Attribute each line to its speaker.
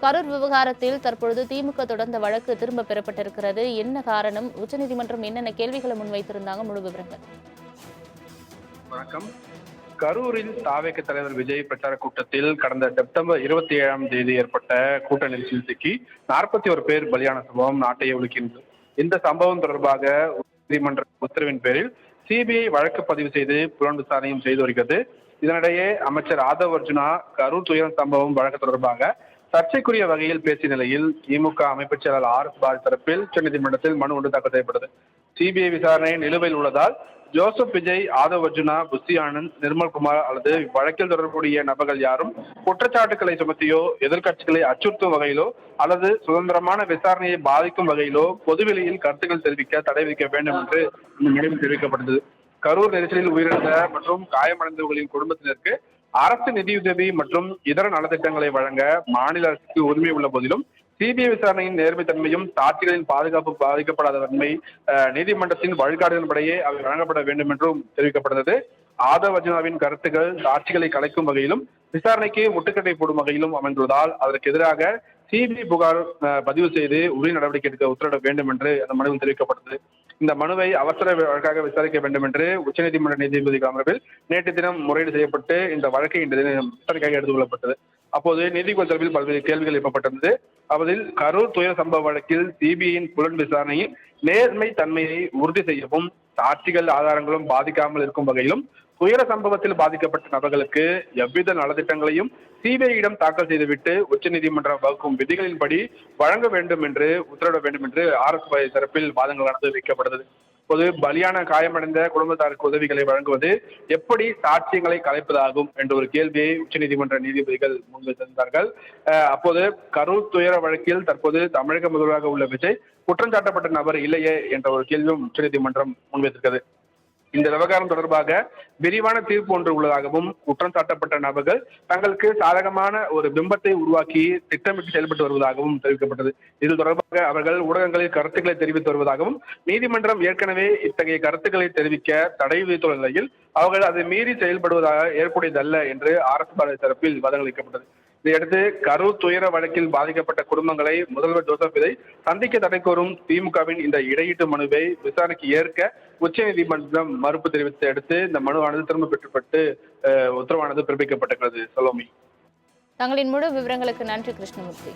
Speaker 1: கரூர் விவகாரத்தில் தற்பொழுது திமுக தொடர்ந்த வழக்கு திரும்ப பெறப்பட்டிருக்கிறது. என்ன காரணம்? உச்சநீதிமன்றம் என்னென்ன கேள்விகளை முன்வைத்திருந்தாங்க? முழு விவரங்கள்.
Speaker 2: வணக்கம். கரூரில் தாவேக தலைவர் விஜய் பிரச்சார கூட்டத்தில் கடந்த செப்டம்பர் 27ஆம் தேதி ஏற்பட்ட கூட்ட நெரிசலில் சிக்கி 41 பேர் பலியான சம்பவம் நாட்டையே உலுக்கின்றது. இந்த சம்பவம் தொடர்பாக நீதிமன்ற உத்தரவின் பேரில் சிபிஐ வழக்கு பதிவு செய்து புலன் விசாரணையும் செய்து வருகிறது. இதனிடையே அமைச்சர் ஆதவ் அர்ஜுனா கரூர் துயரம் சம்பவம் வழக்கு தொடர்பாக சர்ச்சைக்குரிய வகையில் பேசிய நிலையில் திமுக அமைப்புச் செயலாளர் RS பாரதி தரப்பில் உச்சநீதிமன்றத்தில் மனு ஒன்று தாக்கல் செய்யப்பட்டது. சிபிஐ விசாரணை நிலுவையில் உள்ளதால் ஜோசப் விஜய், ஆதவ் அர்ஜுனா, புஷி ஆனந்த், நிர்மல்குமார் அல்லது வழக்கில் தொடர்புடைய நபர்கள் யாரும் குற்றச்சாட்டுக்களை சுமத்தியோ எதிர்க்கட்சிகளை அச்சுறுத்தும் வகையிலோ அல்லது சுதந்திரமான விசாரணையை பாதிக்கும் வகையிலோ பொதுவெளியில் கருத்துக்கள் தெரிவிக்க தடை விதிக்க வேண்டும் என்று இந்த மனுவில் தெரிவிக்கப்பட்டது. கரூர் நெரிசலில் உயிரிழந்த மற்றும் காயமடைந்தவர்களின் குடும்பத்தினருக்கு அரசு நிதியுதவி மற்றும் இதர நலத்திட்டங்களை வழங்க மாநில அரசுக்கு உரிமை உள்ள போதிலும் சிபிஐ விசாரணையின் நேர்மைத்தன்மையும் சாட்சிகளின் பாதுகாப்பு பாதிக்கப்படாத தன்மை நீதிமன்றத்தின் வழிகாட்டுதலின்படியே அவை வழங்கப்பட வேண்டும் என்றும் தெரிவிக்கப்பட்டது. ஆதவ் அர்ஜுனாவின் கருத்துக்கள் சாட்சிகளை கலைக்கும் வகையிலும் விசாரணைக்கு முட்டுக்கட்டை போடும் வகையிலும் அமைந்துள்ளதால் அதற்கு எதிராக சிபிஐ புகார் பதிவு செய்து உரிய நடவடிக்கை எடுக்க உத்தரவிட வேண்டும் என்று அந்த மனுவில் தெரிவிக்கப்பட்டது. இந்த மனுவை அவசர வழக்காக விசாரிக்க வேண்டும் என்று உச்சநீதிமன்ற நீதிபதிகள் அமர்வில் நேற்று தினம் முறையீடு செய்யப்பட்டு இந்த வழக்கை இன்று தினம் விசாரணைக்காக எடுத்துக் கொள்ளப்பட்டது. அப்போது நீதிபதி தரப்பில் பல்வேறு கேள்விகள் எழுப்பப்பட்டிருந்தது. அதில் கரூர் துயர சம்பவ வழக்கில் சிபிஐயின் புலன் விசாரணையின் நேர்மை தன்மையை உறுதி செய்யவும் சாட்சிகள் ஆதாரங்களும் பாதிக்காமல் இருக்கும் வகையிலும் துயர சம்பவத்தில் பாதிக்கப்பட்ட நபர்களுக்கு எவ்வித நலத்திட்டங்களையும் சிபிஐயிடம் தாக்கல் செய்துவிட்டு உச்சநீதிமன்றம் வகுக்கும் விதிகளின்படி வழங்க வேண்டும் என்று உத்தரவிட வேண்டும் என்று RS பாரதி தரப்பில் வாதங்களானது வைக்கப்பட்டது. பொது பலியான காயமடைந்த குடும்பத்தாருக்கு உதவிகளை வழங்குவது எப்படி சாட்சியங்களை கலைப்பதாகும் என்ற ஒரு கேள்வியை உச்சநீதிமன்ற நீதிபதிகள் முன்வைத்திருந்தார்கள். அப்போது கரூர் துயர வழக்கில் தற்போது தமிழக முதல்வராக உள்ள விஜய் குற்றம் சாட்டப்பட்ட நபர் இல்லையே என்ற ஒரு கேள்வியும் உச்சநீதிமன்றம் முன்வைத்திருக்கிறது. இந்த விவகாரம் தொடர்பாக விரிவான தீர்ப்பு ஒன்று உள்ளதாகவும் குற்றம் சாட்டப்பட்ட நபர்கள் தங்களுக்கு சாதகமான ஒரு பிம்பத்தை உருவாக்கி திட்டமிட்டு செயல்பட்டு வருவதாகவும் தெரிவிக்கப்பட்டது. இது தொடர்பாக அவர்கள் ஊடகங்களில் கருத்துக்களை தெரிவித்து வருவதாகவும் நீதிமன்றம் ஏற்கனவே இத்தகைய கருத்துக்களை தெரிவிக்க தடை விதித்துள்ள நிலையில் அவர்கள் அதை மீறி செயல்படுவதாக ஏற்புடையதல்ல என்று RS பாரதி தரப்பில் வாதங்கள் வைக்கப்பட்டது. இதையடுத்து கரூர் துயர வழக்கில் பாதிக்கப்பட்ட குடும்பங்களை முதல்வர் ஜோசப் விஜய் சந்திக்க தடை கோரும் திமுகவின் இந்த இடையீட்டு மனுவை விசாரணைக்கு ஏற்க உச்சநீதிமன்றம் மறுப்பு தெரிவித்த அடுத்து இந்த மனுவானது திரும்ப பெற்றப்பட்டு உத்தரவானது பிறப்பிக்கப்பட்டிருக்கிறது. சலோமி.
Speaker 1: தங்களின் முழு விவரங்களுக்கு நன்றி கிருஷ்ணமூர்த்தி.